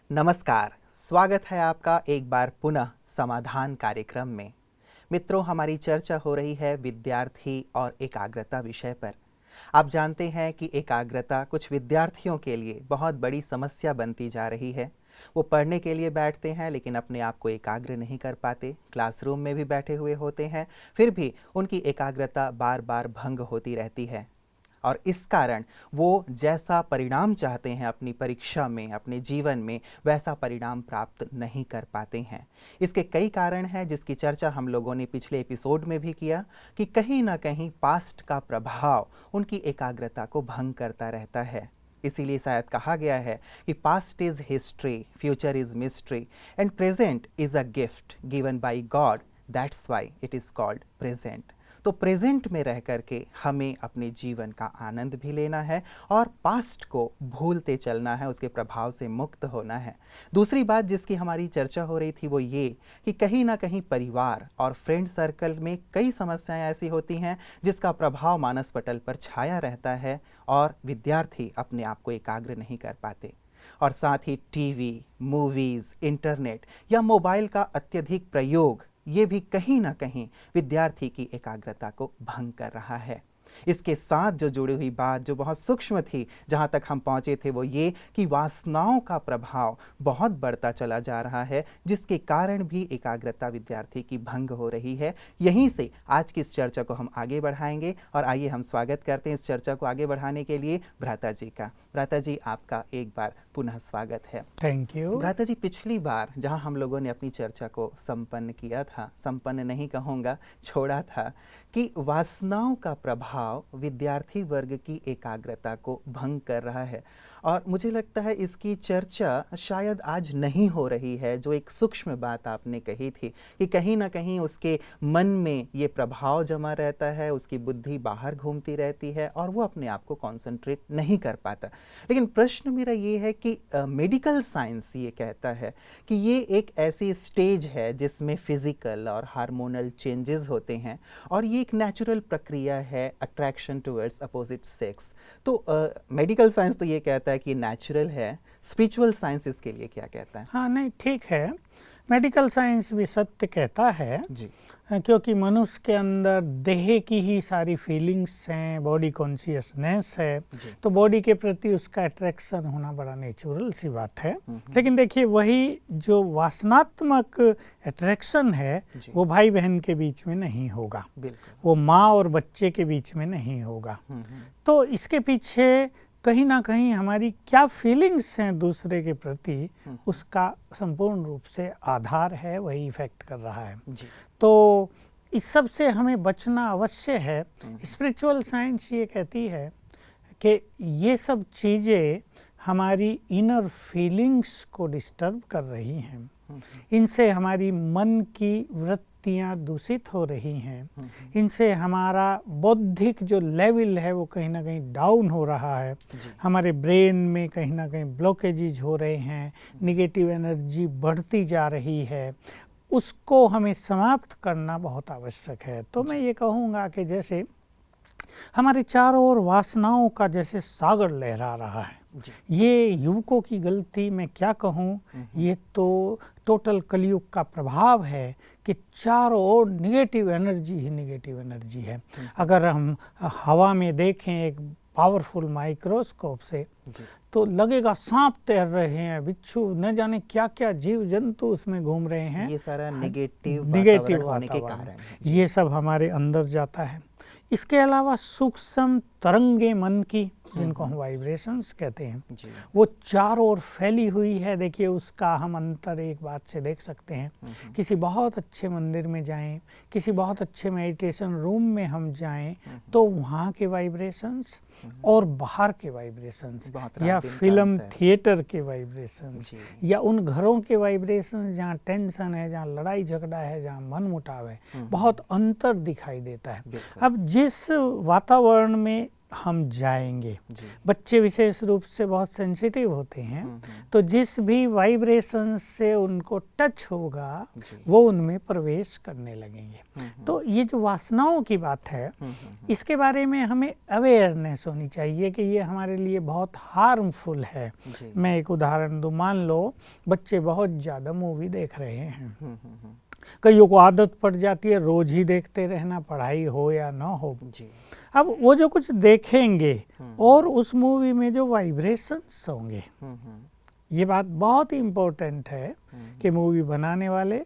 नमस्कार, स्वागत है आपका एक बार पुनः समाधान कार्यक्रम में। मित्रों, हमारी चर्चा हो रही है विद्यार्थी और एकाग्रता विषय पर। आप जानते हैं कि एकाग्रता कुछ विद्यार्थियों के लिए बहुत बड़ी समस्या बनती जा रही है। वो पढ़ने के लिए बैठते हैं लेकिन अपने आप को एकाग्र नहीं कर पाते, क्लासरूम में भी बैठे हुए होते हैं, फिर भी उनकी एकाग्रता बार बार भंग होती रहती है और इस कारण वो जैसा परिणाम चाहते हैं अपनी परीक्षा में, अपने जीवन में, वैसा परिणाम प्राप्त नहीं कर पाते हैं। इसके कई कारण हैं जिसकी चर्चा हम लोगों ने पिछले एपिसोड में भी किया कि कहीं ना कहीं पास्ट का प्रभाव उनकी एकाग्रता को भंग करता रहता है। इसीलिए शायद कहा गया है कि past is history, future is mystery and present is a gift given by God, that's why it is called present. तो प्रेजेंट में रह करके हमें अपने जीवन का आनंद भी लेना है और पास्ट को भूलते चलना है, उसके प्रभाव से मुक्त होना है। दूसरी बात जिसकी हमारी चर्चा हो रही थी वो ये कि कहीं ना कहीं परिवार और फ्रेंड सर्कल में कई समस्याएं ऐसी होती हैं जिसका प्रभाव मानस पटल पर छाया रहता है और विद्यार्थी अपने आप को एकाग्र नहीं कर पाते। और साथ ही टीवी, मूवीज़, इंटरनेट या मोबाइल का अत्यधिक प्रयोग ये भी कहीं ना कहीं विद्यार्थी की एकाग्रता को भंग कर रहा है। इसके साथ जो जुड़ी हुई बात जो बहुत सूक्ष्म थी, जहाँ तक हम पहुँचे थे, वो ये कि वासनाओं का प्रभाव बहुत बढ़ता चला जा रहा है जिसके कारण भी एकाग्रता विद्यार्थी की भंग हो रही है। यहीं से आज की इस चर्चा को हम आगे बढ़ाएंगे और आइए हम स्वागत करते हैं इस चर्चा को आगे बढ़ाने के लिए भ्राता जी का। भ्राता जी, आपका एक बार पुनः स्वागत है। Thank you. भ्राता जी, पिछली बार जहां हम लोगों ने अपनी चर्चा को संपन्न किया था, संपन्न नहीं कहूँगा, छोड़ा था कि वासनाओं का प्रभाव विद्यार्थी वर्ग की एकाग्रता को भंग कर रहा है और मुझे लगता है इसकी चर्चा शायद आज नहीं हो रही है। जो एक सूक्ष्म बात आपने कही थी कि कहीं ना कहीं उसके मन में ये प्रभाव जमा रहता है, उसकी बुद्धि बाहर घूमती रहती है और वो अपने आप को कॉन्सेंट्रेट नहीं कर पाता। लेकिन प्रश्न मेरा ये है कि मेडिकल साइंस ये कहता है कि ये एक ऐसी स्टेज है जिसमें फिजिकल और हार्मोनल चेंजेस होते हैं और ये एक नेचुरल प्रक्रिया है, अट्रैक्शन टुवर्ड्स अपोजिट सेक्स। तो मेडिकल साइंस तो ये कहता है कि नेचुरल है, स्पिरिचुअल साइंस इसके लिए क्या कहता है? हाँ, नहीं, ठीक है। मेडिकल साइंस भी सत्य कहता है जी। क्योंकि मनुष्य के अंदर देह की ही सारी फीलिंग्स हैं, बॉडी कॉन्शियसनेस है, तो बॉडी के प्रति उसका अट्रैक्शन होना बड़ा नेचुरल सी बात है। लेकिन देखिए, वही जो वासनात्मक अट्रैक्शन है वो भाई बहन के बीच में नहीं होगा, वो माँ और बच्चे के बीच में नहीं होगा। तो इसके पीछे कहीं ना कहीं हमारी क्या फीलिंग्स हैं दूसरे के प्रति, उसका संपूर्ण रूप से आधार है, वही इफेक्ट कर रहा है। तो इस सब से हमें बचना अवश्य है। स्पिरिचुअल साइंस ये कहती है कि ये सब चीज़ें हमारी इनर फीलिंग्स को डिस्टर्ब कर रही हैं, इनसे हमारी मन की वृत्तियाँ दूषित हो रही हैं, इनसे हमारा बौद्धिक जो लेवल है वो कहीं ना कहीं डाउन हो रहा है, हमारे ब्रेन में कहीं ना कहीं ब्लॉकेजेज हो रहे हैं, निगेटिव एनर्जी बढ़ती जा रही है, उसको हमें समाप्त करना बहुत आवश्यक है। तो मैं ये कहूँगा कि जैसे हमारे चारों ओर वासनाओं का जैसे सागर लहरा रहा है, ये युवकों की गलती मैं क्या कहूँ, ये तो टोटल कलयुग का प्रभाव है कि चारों ओर निगेटिव एनर्जी ही निगेटिव एनर्जी है। अगर हम हवा में देखें एक पावरफुल माइक्रोस्कोप से तो लगेगा सांप तैर रहे हैं, बिच्छू, न जाने क्या क्या जीव जंतु उसमें घूम रहे हैं। ये सारा निगेटिव होने के कारण ये सब हमारे अंदर जाता है। इसके अलावा सूक्ष्म तरंगे मन की, जिनको हम वाइब्रेशंस कहते हैं, वो चारों ओर फैली हुई है। देखिए, उसका हम अंतर एक बात से देख सकते हैं। किसी बहुत अच्छे मंदिर में जाएं, किसी बहुत अच्छे मेडिटेशन रूम में हम जाएं तो वहाँ के वाइब्रेशंस और बाहर के वाइब्रेशंस, या फिल्म थिएटर के वाइब्रेशंस, या उन घरों के वाइब्रेशंस जहाँ टेंशन है, जहाँ लड़ाई झगड़ा है, जहाँ मन मुटाव है, बहुत अंतर दिखाई देता है। अब जिस वातावरण में हम जाएंगे। जी। बच्चे विशेष रूप से बहुत सेंसिटिव होते हैं, तो जिस भी वाइब्रेशन से उनको टच होगा वो उनमें प्रवेश करने लगेंगे। तो ये जो वासनाओं की बात है, इसके बारे में हमें अवेयरनेस होनी चाहिए कि ये हमारे लिए बहुत हार्मफुल है। मैं एक उदाहरण दूं, मान लो बच्चे बहुत ज़्यादा मूवी देख रहे हैं, कईयों को आदत पड़ जाती है रोज ही देखते रहना, पढ़ाई हो या ना हो। अब वो जो कुछ देखेंगे और उस मूवी में जो वाइब्रेशंस होंगे, ये बात बहुत ही इम्पोर्टेंट है कि मूवी बनाने वाले,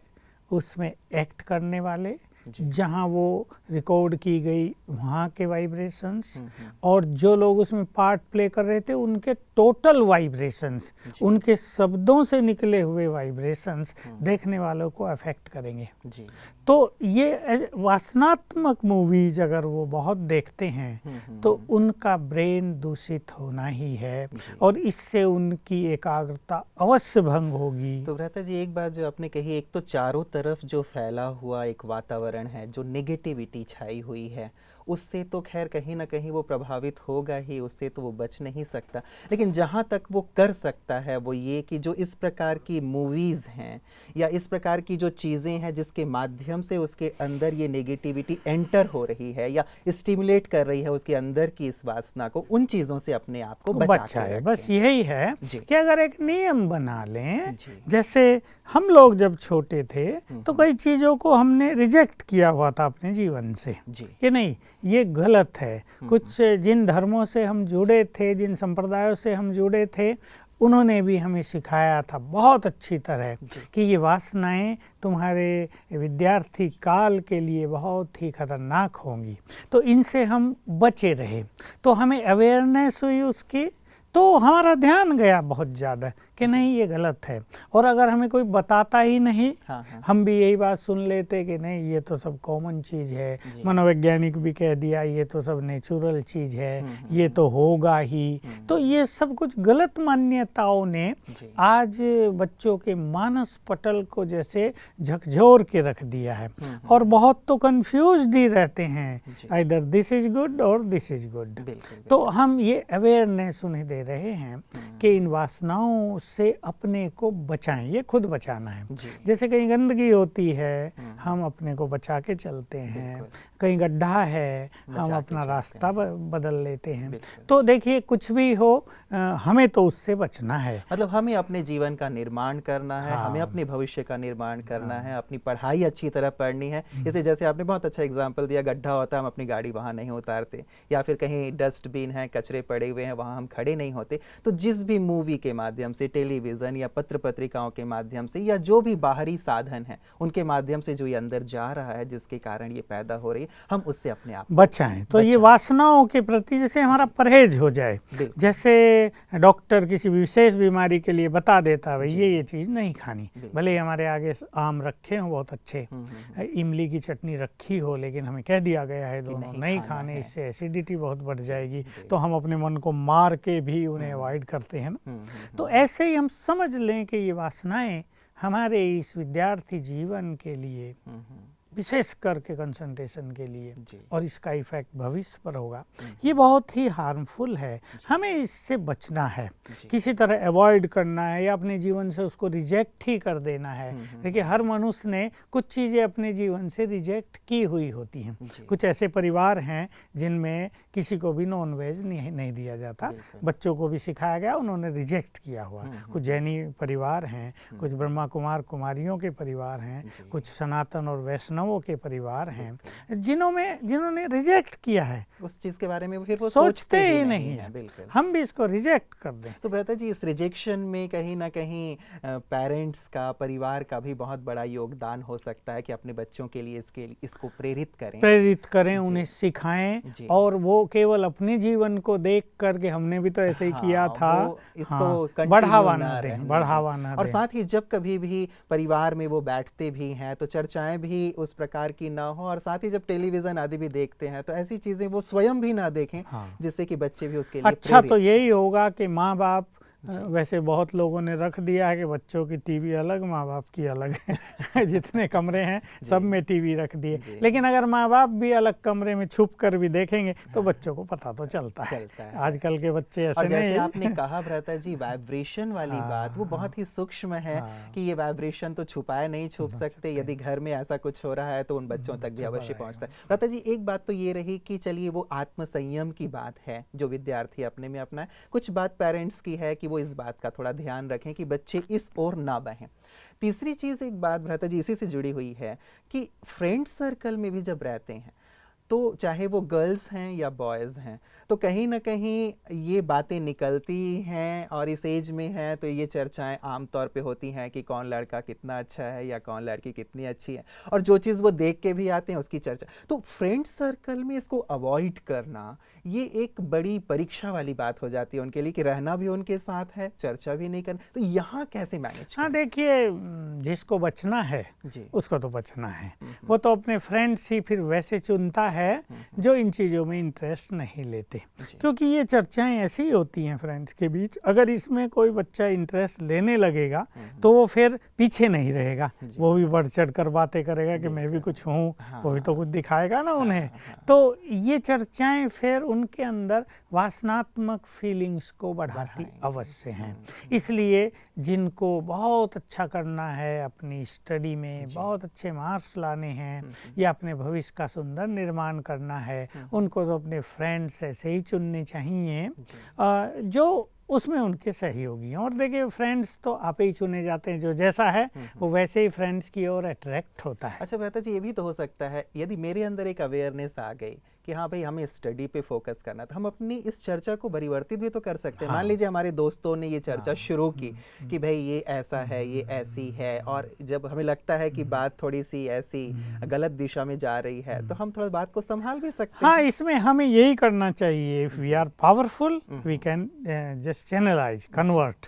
उसमें एक्ट करने वाले, जहाँ वो रिकॉर्ड की गई वहाँ के वाइब्रेशंस और जो लोग उसमें पार्ट प्ले कर रहे थे उनके टोटल वाइब्रेशंस, उनके शब्दों से निकले हुए वाइब्रेशंस देखने वालों को अफेक्ट करेंगे। तो ये वासनात्मक मूवीज अगर वो बहुत देखते हैं तो उनका ब्रेन दूषित होना ही है और इससे उनकी एकाग्रता अवश्य भंग होगी। तो भ्राता जी, एक बात जो आपने कही, एक तो चारों तरफ जो फैला हुआ एक वातावरण है, जो नेगेटिविटी छाई हुई है, उससे तो खैर कहीं ना कहीं वो प्रभावित होगा ही, उससे तो वो बच नहीं सकता। लेकिन जहाँ तक वो कर सकता है वो ये कि जो इस प्रकार की मूवीज़ हैं या इस प्रकार की जो चीज़ें हैं जिसके माध्यम से उसके अंदर ये नेगेटिविटी एंटर हो रही है या स्टिमुलेट कर रही है उसके अंदर की इस वासना को, उन चीज़ों से अपने आप को बचा के रखें। बस यही है कि अगर एक नियम बना लें, जैसे हम लोग जब छोटे थे तो कई चीज़ों को हमने रिजेक्ट किया हुआ था अपने जीवन से कि नहीं ये गलत है। कुछ जिन धर्मों से हम जुड़े थे, जिन संप्रदायों से हम जुड़े थे, उन्होंने भी हमें सिखाया था बहुत अच्छी तरह कि ये वासनाएं तुम्हारे विद्यार्थी काल के लिए बहुत ही खतरनाक होंगी, तो इनसे हम बचे रहे। तो हमें अवेयरनेस हुई उसकी, तो हमारा ध्यान गया बहुत ज़्यादा कि नहीं ये गलत है। और अगर हमें कोई बताता ही नहीं, हम भी यही बात सुन लेते कि नहीं ये तो सब कॉमन चीज़ है, मनोवैज्ञानिक भी कह दिया ये तो सब नेचुरल चीज़ है, ये तो होगा ही। तो ये सब कुछ गलत मान्यताओं ने आज बच्चों के मानस पटल को जैसे झकझोर के रख दिया है और बहुत तो कंफ्यूज्ड ही रहते हैं, आइदर दिस इज गुड और दिस इज गुड। तो हम ये अवेयरनेस उन्हें दे रहे हैं कि इन वासनाओं से अपने को बचाएं, ये खुद बचाना है। जैसे कहीं गंदगी होती है हम अपने को बचा के चलते हैं, कहीं गड्ढा है हम अपना रास्ता बदल लेते हैं। तो देखिए कुछ भी हो हमें तो उससे बचना है, मतलब हमें अपने जीवन का निर्माण करना है, हमें अपने भविष्य का निर्माण करना है, अपनी पढ़ाई अच्छी तरह पढ़नी है। इसे जैसे आपने बहुत अच्छा एग्जाम्पल दिया, गड्ढा होता है हम अपनी गाड़ी वहाँ नहीं उतारते, या फिर कहीं डस्टबिन है, कचरे पड़े हुए हैं, वहाँ हम खड़े नहीं होते। तो जिस भी मूवी के माध्यम से, टेलीविज़न या पत्र पत्रिकाओं के माध्यम से या जो भी बाहरी साधन है उनके माध्यम से जो ये अंदर जा रहा है जिसके कारण ये पैदा हो रही है, हम उससे अपने आप बचाएं। तो ये वासनाओं के प्रति जैसे हमारा परहेज हो जाए, जैसे डॉक्टर किसी विशेष बीमारी के लिए बता देता है ये चीज़ नहीं खानी, भले ही हमारे आगे आम रखे हों बहुत अच्छे, इमली की चटनी रखी हो, लेकिन हमें कह दिया गया है दोनों नहीं खाने, इससे एसिडिटी बहुत बढ़ जाएगी, तो हम अपने मन को मार के भी उन्हें अवॉइड करते हैं ना। तो ऐसे ही हम समझ लें कि ये वासनाएं हमारे इस विद्यार्थी जीवन के लिए विशेष करके कंसंट्रेशन के लिए, और इसका इफेक्ट भविष्य पर होगा, ये बहुत ही हार्मफुल है। हमें इससे बचना है, किसी तरह अवॉइड करना है या अपने जीवन से उसको रिजेक्ट ही कर देना है। देखिए हर मनुष्य ने कुछ चीज़ें अपने जीवन से रिजेक्ट की हुई होती हैं। कुछ ऐसे परिवार हैं जिनमें किसी को भी नॉन वेज नहीं दिया जाता, बच्चों को भी सिखाया गया, उन्होंने रिजेक्ट किया हुआ। कुछ जैनी परिवार हैं, कुछ ब्रह्मा कुमार कुमारियों के परिवार हैं, कुछ सनातन और वैष्णव के परिवार हैं जिन्होंने रिजेक्ट किया है उस चीज के बारे में, फिर वो सोचते ही नहीं है। बिल्कुल हम भी इसको रिजेक्ट कर दें। तो भ्राता जी, इस रिजेक्शन में कहीं ना कहीं पेरेंट्स का, परिवार का भी बहुत बड़ा योगदान हो सकता है कि अपने बच्चों के लिए इसको प्रेरित करें, उन्हें सिखाएं, और वो केवल अपने जीवन को देख करके हमने भी तो ऐसे ही किया था, इसको बढ़ावा ना दें। और साथ ही जब कभी भी परिवार में वो बैठते भी हैं तो चर्चाएं भी उस प्रकार की ना हो, और साथ ही जब टेलीविजन आदि भी देखते हैं तो ऐसी चीजें वो स्वयं भी ना देखें जिससे कि बच्चे भी उसके लिए अच्छा। तो यही होगा कि माँ बाप वैसे बहुत लोगों ने रख दिया है कि बच्चों की टीवी अलग, माँ बाप की अलग है। जितने कमरे हैं सब में टीवी रख दिए, लेकिन अगर माँ बाप भी अलग कमरे में छुप कर भी देखेंगे तो बच्चों को पता तो चलता है। आजकल के बच्चे ऐसे नहीं। जैसे आपने कहा भ्राता जी वाइब्रेशन वाली बात, वो बहुत ही सूक्ष्म है कि ये वाइब्रेशन तो छुपाए नहीं छुप सकते। यदि घर में ऐसा कुछ हो रहा है तो उन बच्चों तक भी अवश्य पहुंचता है। भ्राता जी एक बात तो ये रही कि चलिए वो आत्मसंयम की बात है जो विद्यार्थी अपने में अपना है। कुछ बात पेरेंट्स की है कि वो इस बात का थोड़ा ध्यान रखें कि बच्चे इस ओर ना बहें। तीसरी चीज़ एक बात भ्राता जी इसी से जुड़ी हुई है कि फ्रेंड सर्कल में भी जब रहते हैं तो चाहे वो गर्ल्स हैं या बॉयज़ हैं तो कहीं ना कहीं ये बातें निकलती हैं, और इस एज में है तो ये चर्चाएं आमतौर पे होती हैं कि कौन लड़का कितना अच्छा है या कौन लड़की कितनी अच्छी है, और जो चीज़ वो देख के भी आते हैं उसकी चर्चा। तो फ्रेंड सर्कल में इसको अवॉइड करना ये एक बड़ी परीक्षा वाली बात हो जाती है उनके लिए कि रहना भी उनके साथ है, चर्चा भी नहीं करना। तो यहाँ कैसे मैनेज? हाँ देखिए, जिसको बचना है उसको तो बचना है। वो तो अपने फ्रेंड्स ही फिर वैसे चुनता है जो इन चीज़ों में इंटरेस्ट नहीं लेते, क्योंकि ये चर्चाएं ऐसी होती हैं फ्रेंड्स के बीच। अगर इसमें कोई बच्चा इंटरेस्ट लेने लगेगा तो वो फिर पीछे नहीं रहेगा, वो भी बढ़ चढ़ कर बातें करेगा कि मैं भी कुछ हूँ, वो भी तो कुछ दिखाएगा ना उन्हें। तो ये चर्चाएं फिर उनके अंदर वासनात्मक फीलिंग्स को बढ़ाती अवश्य हैं। इसलिए जिनको बहुत अच्छा करना है अपनी स्टडी में, बहुत अच्छे मार्क्स लाने हैं या अपने भविष्य का सुंदर निर्माण करना है, उनको तो अपने फ्रेंड्स ऐसे ही चुनने चाहिए जो उसमें उनके सहयोगी हैं। और देखिए फ्रेंड्स तो आप ही चुने जाते हैं, जो जैसा है वो वैसे ही फ्रेंड्स की ओर अट्रैक्ट होता है। अच्छा भ्राता जी ये भी तो हो सकता है यदि मेरे अंदर एक अवेयरनेस आ गई कि हाँ भाई हमें स्टडी पे फोकस करना, तो हम अपनी इस चर्चा को परिवर्तित भी तो कर सकते हैं। मान लीजिए हमारे दोस्तों ने ये चर्चा शुरू की कि भाई ये ऐसा है, ये ऐसी है, और जब हमें लगता है कि बात थोड़ी सी ऐसी गलत दिशा में जा रही है तो हम थोड़ा बात को संभाल भी सकते हैं। हाँ, इसमें हमें यही करना चाहिए। If we are powerful we can just channelise, convert.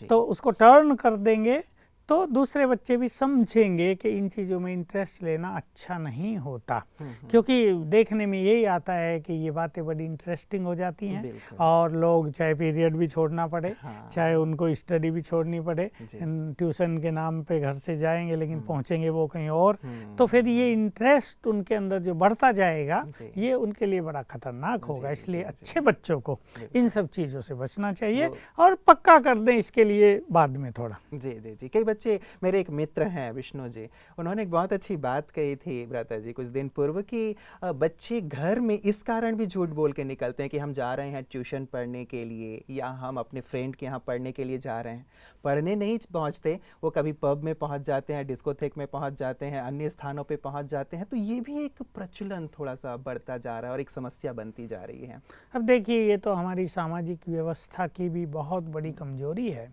तो उसको टर्न कर देंगे तो दूसरे बच्चे भी समझेंगे कि इन चीज़ों में इंटरेस्ट लेना अच्छा नहीं होता, क्योंकि देखने में यही आता है कि ये बातें बड़ी इंटरेस्टिंग हो जाती हैं और लोग चाहे पीरियड भी छोड़ना पड़े, चाहे उनको स्टडी भी छोड़नी पड़े, ट्यूशन के नाम पे घर से जाएंगे लेकिन पहुंचेंगे वो कहीं और, तो फिर ये इंटरेस्ट उनके अंदर जो बढ़ता जाएगा ये उनके लिए बड़ा खतरनाक होगा। इसलिए अच्छे बच्चों को इन सब चीज़ों से बचना चाहिए और पक्का कर दें इसके लिए बाद में थोड़ा। जी जी जी। कई बच्चे, मेरे एक मित्र हैं विष्णु जी, उन्होंने एक बहुत अच्छी बात कही थी भ्राता जी कुछ दिन पूर्व कि बच्चे घर में इस कारण भी झूठ बोल के निकलते हैं कि हम जा रहे हैं ट्यूशन पढ़ने के लिए या हम अपने फ्रेंड के यहाँ पढ़ने के लिए जा रहे हैं। पढ़ने नहीं पहुँचते, वो कभी पब में पहुँच जाते हैं, डिस्कोथेक में पहुँच जाते हैं, अन्य स्थानों पर पहुँच जाते हैं। तो ये भी एक प्रचलन थोड़ा सा बढ़ता जा रहा है और एक समस्या बनती जा रही है। अब देखिए ये तो हमारी सामाजिक व्यवस्था की भी बहुत बड़ी कमजोरी है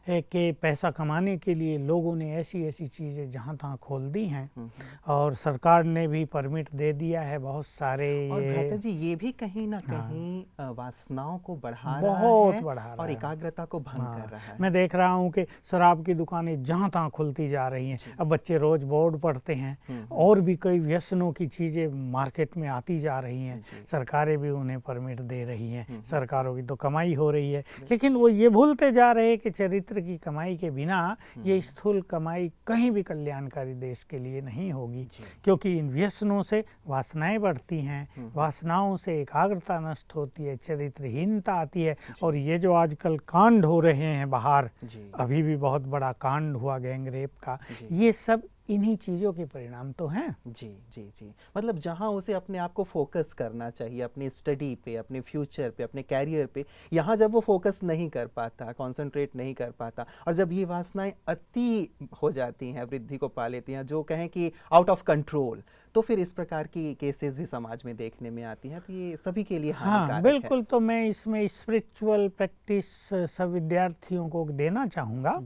कि पैसा कमाने के लिए लोगों ने ऐसी ऐसी चीज़ें जहाँ तहाँ खोल दी हैं और सरकार ने भी परमिट दे दिया है बहुत सारे। और भ्राता जी ये भी कहीं ना कहीं वासनाओं को बढ़ा रहा है और एकाग्रता को भंग कर रहा है। मैं देख रहा हूँ कि शराब की दुकानें जहाँ तहाँ खुलती जा रही हैं। अब बच्चे रोज बोर्ड पढ़ते हैं और भी कई व्यसनों की चीज़ें मार्केट में आती जा रही हैं, सरकारें भी उन्हें परमिट दे रही हैं, सरकारों की तो कमाई हो रही है, लेकिन वो ये भूलते जा रहे हैं कि चरित्र की कमाई के बिना ये स्थूल कमाई कहीं भी कल्याणकारी देश के लिए नहीं होगी, क्योंकि इन व्यसनों से वासनाएं बढ़ती हैं, वासनाओं से एकाग्रता नष्ट होती है, चरित्रहीनता आती है। और ये जो आजकल कांड हो रहे हैं बाहर, अभी भी बहुत बड़ा कांड हुआ गैंग रेप का, ये सब इन्हीं चीज़ों के परिणाम तो हैं। जी जी जी। मतलब जहाँ उसे अपने आप को फोकस करना चाहिए, अपनी स्टडी पे, अपने फ्यूचर पे, अपने कैरियर पे, यहाँ जब वो फोकस नहीं कर पाता, कंसंट्रेट नहीं कर पाता, और जब ये वासनाएं अति हो जाती हैं, वृद्धि को पा लेती हैं, जो कहें कि आउट ऑफ कंट्रोल, तो फिर इस प्रकार की केसेस भी समाज में देखने में आती हैं। तो ये सभी के लिए हानिकारक है। बिल्कुल। तो मैं इसमें स्पिरिचुअल प्रैक्टिस सब विद्यार्थियों को देना चाहूँगा,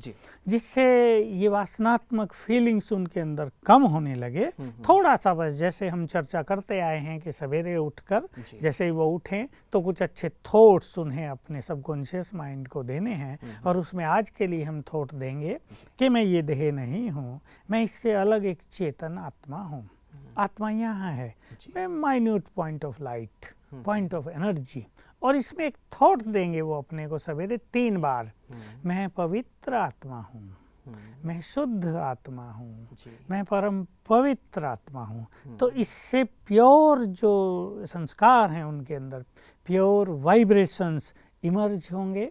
जिससे ये वासनात्मक फीलिंग्स उनके अंदर कम होने लगे थोड़ा सा। बस जैसे हम चर्चा करते आए हैं कि सवेरे उठकर जैसे ही वो उठें तो कुछ अच्छे थॉट्स उन्हें अपने सबकॉन्शियस माइंड को देने हैं, और उसमें आज के लिए हम थॉट देंगे कि मैं ये देह नहीं हूँ, मैं इससे अलग एक चेतन आत्मा हूँ। आत्मा यहाँ है, मैं minute point of light, point of energy, और इसमें एक थॉट देंगे वो अपने को सवेरे 3 बार, मैं पवित्र आत्मा हूँ, मैं शुद्ध आत्मा हूँ, मैं परम पवित्र आत्मा हूँ। तो इससे प्योर जो संस्कार हैं उनके अंदर, प्योर वाइब्रेशंस इमर्ज होंगे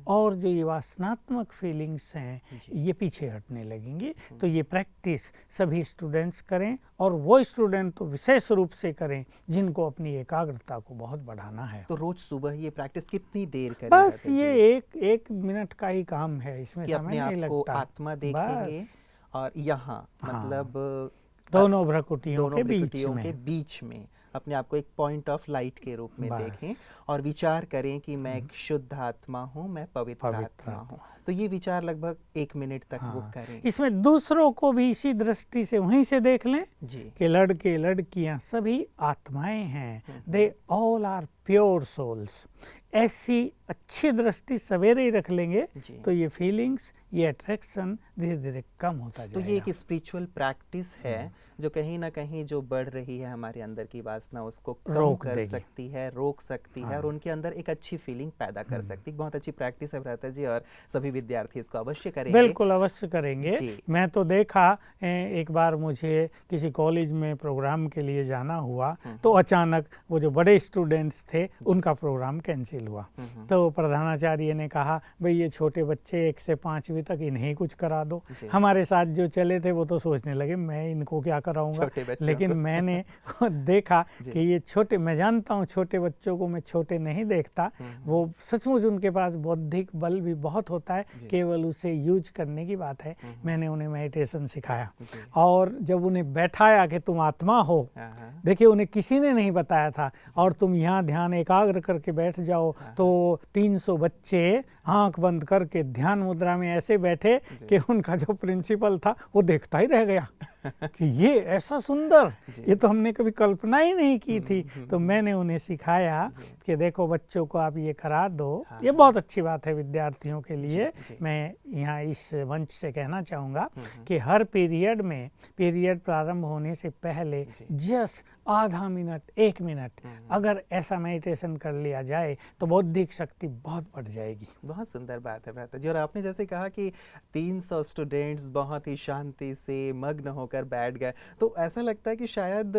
और जो ये वासनात्मक फीलिंग्स हैं ये पीछे हटने लगेंगी। तो ये प्रैक्टिस सभी स्टूडेंट्स करें और वो स्टूडेंट तो विशेष रूप से करें जिनको अपनी एकाग्रता को बहुत बढ़ाना है। तो रोज सुबह ये प्रैक्टिस कितनी देर करें? बस ये एक मिनट का ही काम है, इसमें समय नहीं लगता। आत्मा देखेंगे और यहाँ मतलब दोनों भ्रकुटियों के बीच में अपने आप को एक पॉइंट ऑफ लाइट के रूप में देखें और विचार करें कि मैं एक शुद्ध आत्मा हूँ, मैं पवित्र आत्मा हूँ। तो ये विचार लगभग 1 मिनट तक वो करें। इसमें दूसरों को भी इसी दृष्टि से वहीं से देख लें कि लड़के लड़कियां सभी आत्माएं हैं, they all are pure souls. ऐसी अच्छी दृष्टि सवेरे ही रख लेंगे तो ये फीलिंग्स, ये अट्रैक्शन धीरे धीरे कम होता जाएगा। तो ये एक स्पिरिचुअल प्रैक्टिस है जो कहीं ना कहीं जो बढ़ रही है हमारे अंदर की वासना उसको कम कर सकती है, रोक सकती है और उनके अंदर एक अच्छी फीलिंग पैदा कर सकती है। बहुत अच्छी प्रैक्टिस है भ्राता जी और सभी विद्यार्थी इसको अवश्य करेंगे। बिल्कुल अवश्य करेंगे। मैं तो देखा एक बार मुझे किसी कॉलेज में प्रोग्राम के लिए जाना हुआ तो अचानक वो जो बड़े स्टूडेंट्स थे उनका प्रोग्राम कैंसिल हुआ। तो प्रधानाचार्य ने कहा भाई ये छोटे बच्चे 1 से 5वीं तक इन्हें कुछ करा दो। हमारे साथ जो चले थे वो तो सोचने लगे मैं इनको क्या कराऊंगा, लेकिन मैंने देखा कि ये छोटे, मैं जानता हूँ छोटे बच्चों को मैं छोटे नहीं देखता, वो सचमुच उनके पास बौद्धिक बल भी बहुत होता है, केवल उसे यूज करने की बात है। मैंने उन्हें मेडिटेशन सिखाया और जब उन्हें बैठाया कि तुम आत्मा हो, देखिए उन्हें किसी ने नहीं बताया था, और तुम यहाँ ध्यान एकाग्र करके बैठ जाओ तो 300 बच्चे आंख बंद करके ध्यान मुद्रा में ऐसे बैठे कि उनका जो प्रिंसिपल था वो देखता ही रह गया कि ये ऐसा सुंदर, ये तो हमने कभी कल्पना ही नहीं की थी। तो मैंने उन्हें सिखाया कि देखो बच्चों को आप ये करा दो, ये बहुत अच्छी बात है विद्यार्थियों के लिए। मैं यहाँ इस मंच से कहना चाहूँगा कि हर पीरियड में, पीरियड प्रारंभ होने से पहले जस्ट आधा मिनट 1 मिनट अगर ऐसा मेडिटेशन कर लिया जाए तो बौद्धिक शक्ति बहुत बढ़ जाएगी। बहुत सुंदर बात है भ्राता जी। और आपने जैसे कहा कि 300 स्टूडेंट्स बहुत ही शांति से मग्न होकर बैठ गए, तो ऐसा लगता है कि शायद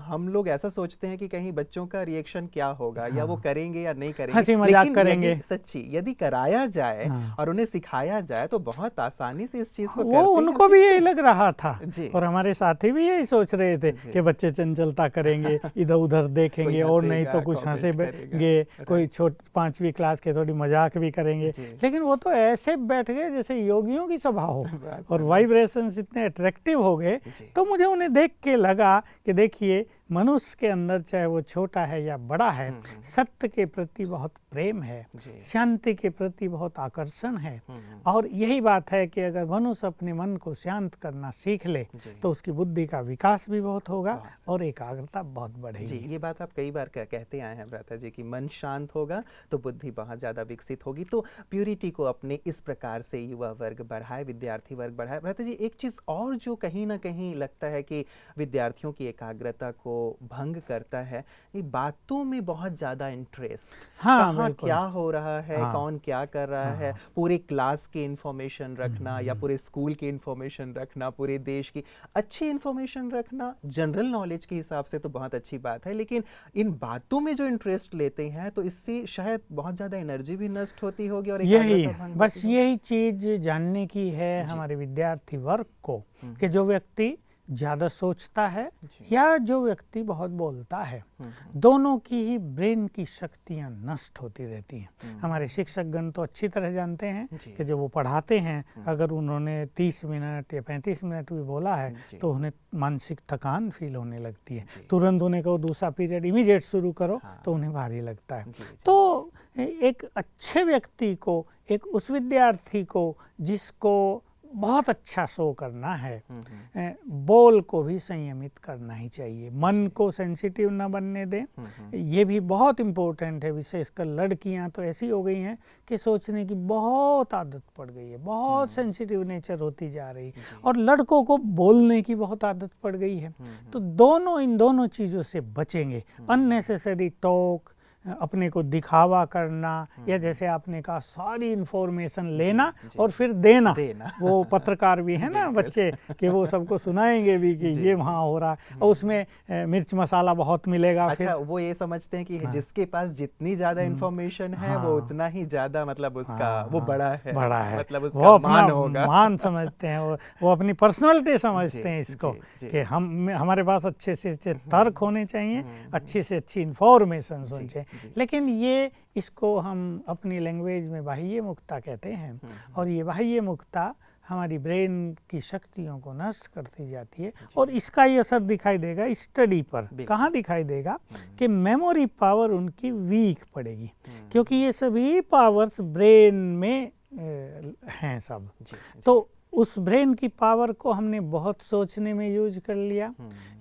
हम लोग ऐसा सोचते हैं कि कहीं बच्चों का रिएक्शन क्या होगा, या वो करेंगे या नहीं करेंगे, हंसी मजाक करेंगे। सच्ची यदि कराया जाए और उन्हें सिखाया जाए तो बहुत आसानी से इस चीज को वो उनको भी यही लग रहा था और हमारे साथी भी यही सोच रहे थे कि बच्चे चंचलता करेंगे, इधर उधर देखेंगे और नहीं तो कुछ हंसेंगे, कोई 5वीं क्लास के थोड़ी मजाक भी करेंगे, लेकिन वो तो ऐसे बैठ गए जैसे योगियों की सभा हो और वाइब्रेशंस इतने अट्रैक्टिव हो गए। तो मुझे उन्हें देख के लगा कि देखिए मनुष्य के अंदर चाहे वो छोटा है या बड़ा है, सत्य के प्रति बहुत प्रेम है, शांति के प्रति बहुत आकर्षण है, और यही बात है कि अगर मनुष्य अपने मन को शांत करना सीख ले तो उसकी बुद्धि का विकास भी बहुत होगा और एकाग्रता बहुत बढ़ेगी। जी, ये बात आप कई बार कहते आए हैं भ्राता जी कि मन शांत होगा तो बुद्धि बहुत ज़्यादा विकसित होगी। तो प्यूरिटी को अपने इस प्रकार से युवा वर्ग बढ़ाए, विद्यार्थी वर्ग बढ़ाए। भ्राता जी एक चीज़ और जो कहीं ना कहीं लगता है कि विद्यार्थियों की एकाग्रता को भंग करता है, ये बातों में बहुत ज्यादा इंटरेस्ट, कहाँ क्या हो रहा है, कौन क्या कर रहा है, पूरे क्लास की इंफॉर्मेशन रखना या पूरे स्कूल की इंफॉर्मेशन रखना, पूरे देश की अच्छी इंफॉर्मेशन रखना, जनरल नॉलेज के हिसाब से तो बहुत अच्छी बात है, लेकिन इन बातों में जो इंटरेस्ट लेते हैं तो इससे शायद बहुत ज्यादा एनर्जी भी नष्ट होती होगी और यही बस यही चीज जानने की है हमारे विद्यार्थी वर्ग को कि जो व्यक्ति ज़्यादा सोचता है या जो व्यक्ति बहुत बोलता है, दोनों की ही ब्रेन की शक्तियाँ नष्ट होती रहती हैं। हमारे शिक्षकगण तो अच्छी तरह जानते हैं कि जब वो पढ़ाते हैं अगर उन्होंने 30 मिनट या 35 मिनट भी बोला है तो उन्हें मानसिक थकान फील होने लगती है। तुरंत उन्हें कहो दूसरा पीरियड इमीडिएट शुरू करो तो उन्हें भारी लगता है। तो एक अच्छे व्यक्ति को, एक उस विद्यार्थी को जिसको बहुत अच्छा शो करना है, बोल को भी संयमित करना ही चाहिए, मन को सेंसिटिव ना बनने दें। ये भी बहुत इम्पोर्टेंट है, विशेषकर लड़कियां तो ऐसी हो गई हैं कि सोचने की बहुत आदत पड़ गई है, बहुत सेंसिटिव नेचर होती जा रही है, और लड़कों को बोलने की बहुत आदत पड़ गई है। तो इन दोनों चीज़ों से बचेंगे, अननेसेसरी टॉक, अपने को दिखावा करना, या जैसे आपने कहा सारी इन्फॉर्मेशन लेना और फिर देना। वो पत्रकार भी है ना बच्चे, कि वो सबको सुनाएंगे भी कि ये वहाँ हो रहा है, और उसमें मिर्च मसाला बहुत मिलेगा। अच्छा, फिर वो ये समझते हैं कि जिसके पास जितनी ज्यादा इन्फॉर्मेशन है वो उतना ही ज्यादा मतलब उसका वो बड़ा है, मतलब उसका वो अपना मान होगा, मान समझते हैं, वो अपनी पर्सनालिटी समझते हैं इसको, कि हमारे पास अच्छे से अच्छे तर्क होने चाहिए, अच्छी से अच्छी इंफॉर्मेशन होनी चाहिए। लेकिन ये इसको हम अपनी लैंग्वेज में बाह्य मुक्ता कहते हैं, और ये बाह्य मुक्ता हमारी ब्रेन की शक्तियों को नष्ट करती जाती है, और इसका ये असर दिखाई देगा स्टडी पर। कहाँ दिखाई देगा? कि मेमोरी पावर उनकी वीक पड़ेगी, क्योंकि ये सभी पावर्स ब्रेन में हैं सब। तो उस ब्रेन की पावर को हमने बहुत सोचने में यूज कर लिया,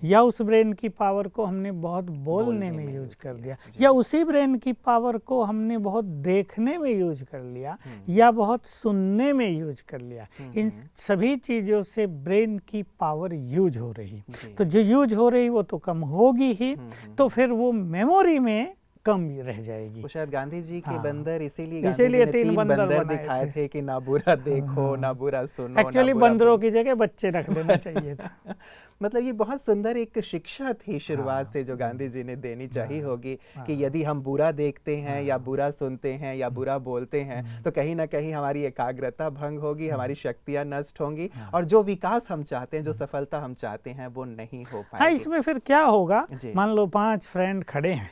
या उस ब्रेन की पावर को हमने बहुत बोलने में यूज कर दिया, या उसी ब्रेन की पावर को हमने बहुत देखने में यूज कर लिया, या बहुत सुनने में यूज कर लिया। इन सभी चीज़ों से ब्रेन की पावर यूज हो रही, तो जो यूज हो रही वो तो कम होगी ही, तो फिर वो मेमोरी में कम रह जाएगी। तो शायद गांधी जी के बंदर इसीलिए तीन बंदर दिखाए थे कि ना बुरा देखो ना बुरा सुनो। एक्चुअली बंदरों की जगह बच्चे रख देना चाहिए था। मतलब ये बहुत सुंदर एक शिक्षा थी शुरुआत से जो गांधी जी ने देनी चाहिए होगी, कि यदि हम बुरा देखते हैं या बुरा सुनते हैं या बुरा बोलते हैं तो कहीं ना कहीं हमारी एकाग्रता भंग होगी, हमारी शक्तियां नष्ट होंगी, और जो विकास हम चाहते हैं, जो सफलता हम चाहते हैं, वो नहीं हो पाएगी। हाँ, इसमें फिर क्या होगा, मान लो 5 फ्रेंड खड़े हैं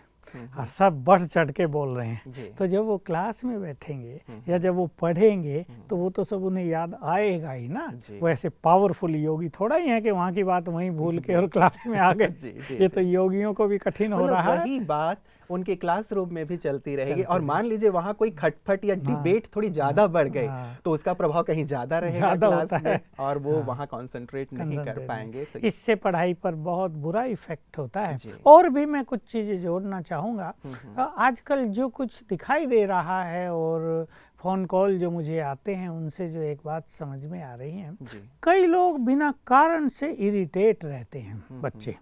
और सब बढ़ चढ़ के बोल रहे हैं, तो जब वो क्लास में बैठेंगे या जब वो पढ़ेंगे तो वो तो सब उन्हें याद आएगा ही ना। वो ऐसे पावरफुल योगी थोड़ा ही है कि वहाँ की बात वहीं भूल के और क्लास में आ गए। ये तो योगियों को भी कठिन हो रहा है। वही बात उनके क्लासरूम में भी चलती रहेगी, और मान लीजिए वहाँ कोई खटपट या डिबेट थोड़ी ज्यादा बढ़ गई तो उसका प्रभाव कहीं ज्यादा रहेगा क्लास में, और वो वहाँ कंसंट्रेट नहीं कर पाएंगे। तो इससे पढ़ाई पर बहुत बुरा इफेक्ट होता है। और भी मैं कुछ चीजें जोड़ना चाहूँगा। आजकल जो कुछ दिखाई दे रहा है और फ़ोन कॉल जो मुझे आते हैं उनसे जो एक बात समझ में आ रही है, कई लोग बिना कारण से इरिटेट रहते हैं बच्चे,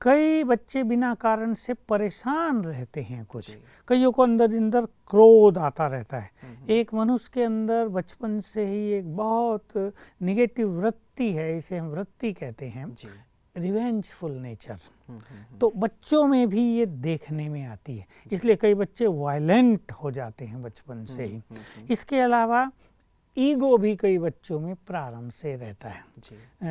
कई बच्चे बिना कारण से परेशान रहते हैं, कुछ कईयों को अंदर क्रोध आता रहता है। एक मनुष्य के अंदर बचपन से ही एक बहुत निगेटिव वृत्ति है, इसे हम वृत्ति कहते हैं, रिवेंजफुल नेचर। तो बच्चों में भी ये देखने में आती है, इसलिए कई बच्चे वायलेंट हो जाते हैं बचपन से ही। इसके अलावा ईगो भी कई बच्चों में प्रारंभ से रहता है।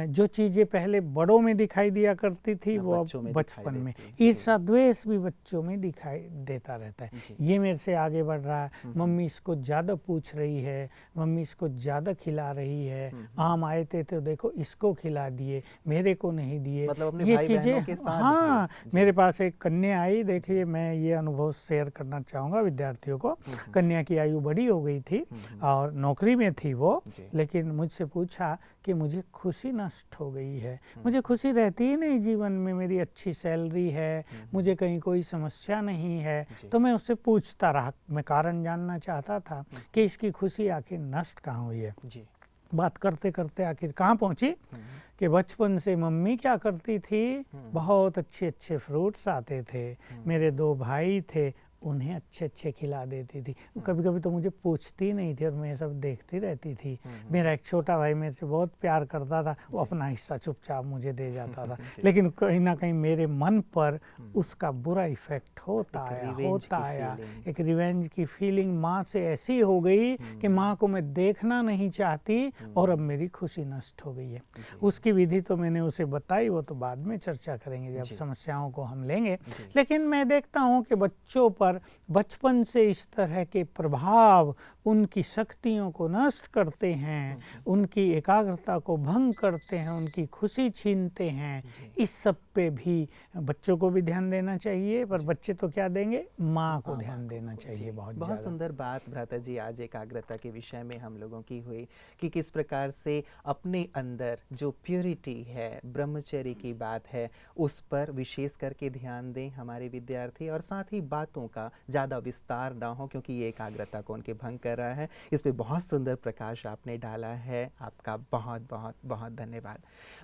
जो चीज़ें पहले बड़ों में दिखाई दिया करती थी वो अब बचपन में, ईर्ष्या द्वेष भी बच्चों में दिखाई देता रहता है। ये मेरे से आगे बढ़ रहा है, मम्मी इसको ज़्यादा पूछ रही है, मम्मी इसको ज़्यादा खिला रही है, आम आए थे तो देखो इसको खिला दिए, मेरे को नहीं दिए। मतलब ये चीज़ें, हाँ, मेरे पास एक कन्या आई, देखिए मैं ये अनुभव शेयर करना चाहूँगा विद्यार्थियों को। कन्या की आयु बड़ी हो गई थी और नौकरी में थी वो, लेकिन मुझसे पूछा कि मुझे खुशी नष्ट हो गई है, मुझे खुशी रहती ही नहीं जीवन में, मेरी अच्छी सैलरी है, मुझे कहीं कोई समस्या नहीं है। तो मैं उससे पूछता रहा, मैं कारण जानना चाहता था कि इसकी खुशी आखिर नष्ट कहाँ हुई है। बात करते करते आखिर कहाँ पहुँची कि बचपन से मम्मी क्या करती थी, बहुत अच्छे अच्छे फ्रूट्स आते थे, मेरे 2 भाई थे, उन्हें अच्छे अच्छे खिला देती थी। कभी कभी तो मुझे पूछती नहीं थी और मैं सब देखती रहती थी। मेरा एक छोटा भाई मेरे से बहुत प्यार करता था, वो अपना हिस्सा चुपचाप मुझे दे जाता था, लेकिन कहीं ना कहीं मेरे मन पर उसका बुरा इफेक्ट होता आया। एक रिवेंज की फीलिंग माँ से ऐसी हो गई कि माँ को मैं देखना नहीं चाहती, और अब मेरी खुशी नष्ट हो गई है। उसकी विधि तो मैंने उसे बताई, वो तो बाद में चर्चा करेंगे जब समस्याओं को हम लेंगे। लेकिन मैं देखता हूँ कि बच्चों पर बचपन से इस तरह के प्रभाव उनकी शक्तियों को नष्ट करते हैं, उनकी एकाग्रता को भंग करते हैं, उनकी खुशी छीनते हैं। इस सब पे भी बच्चों को भी ध्यान देना चाहिए, पर बच्चे तो क्या देंगे, माँ को ध्यान देना चाहिए। बहुत सुंदर बात भ्राता जी आज एकाग्रता के विषय में हम लोगों की हुई कि किस प्रकार से अपने अंदर जो प्योरिटी है, ब्रह्मचर्य की बात है, उस पर विशेष करके ध्यान दें हमारे विद्यार्थी, और साथ ही बातों का का ज़्यादा विस्तार ना हो, क्योंकि ये एकाग्रता को उनके भंग कर रहा है। इस पे बहुत सुंदर प्रकाश आपने डाला है, आपका बहुत बहुत बहुत धन्यवाद।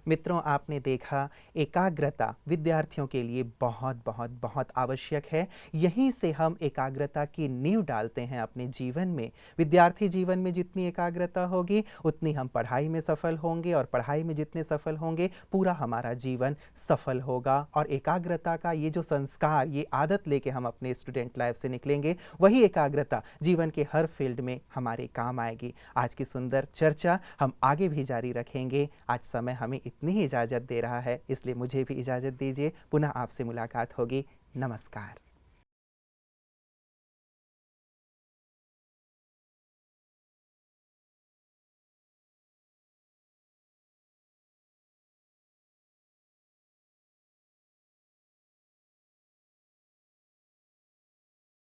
मित्रों, आपने देखा एकाग्रता विद्यार्थियों के लिए बहुत बहुत बहुत आवश्यक है। यहीं से हम एकाग्रता की नींव डालते हैं अपने जीवन में। विद्यार्थी जीवन में जितनी एकाग्रता होगी उतनी हम पढ़ाई में सफल होंगे, और पढ़ाई में जितने सफल होंगे पूरा हमारा जीवन सफल होगा। और एकाग्रता का ये जो संस्कार, ये आदत लेके हम अपने स्टूडेंट लाइफ से निकलेंगे, वही एकाग्रता जीवन के हर फील्ड में हमारे काम आएगी। आज की सुंदर चर्चा हम आगे भी जारी रखेंगे। आज समय हमें इतनी ही इजाज़त दे रहा है, इसलिए मुझे भी इजाज़त दीजिए। पुनः आपसे मुलाकात होगी। नमस्कार।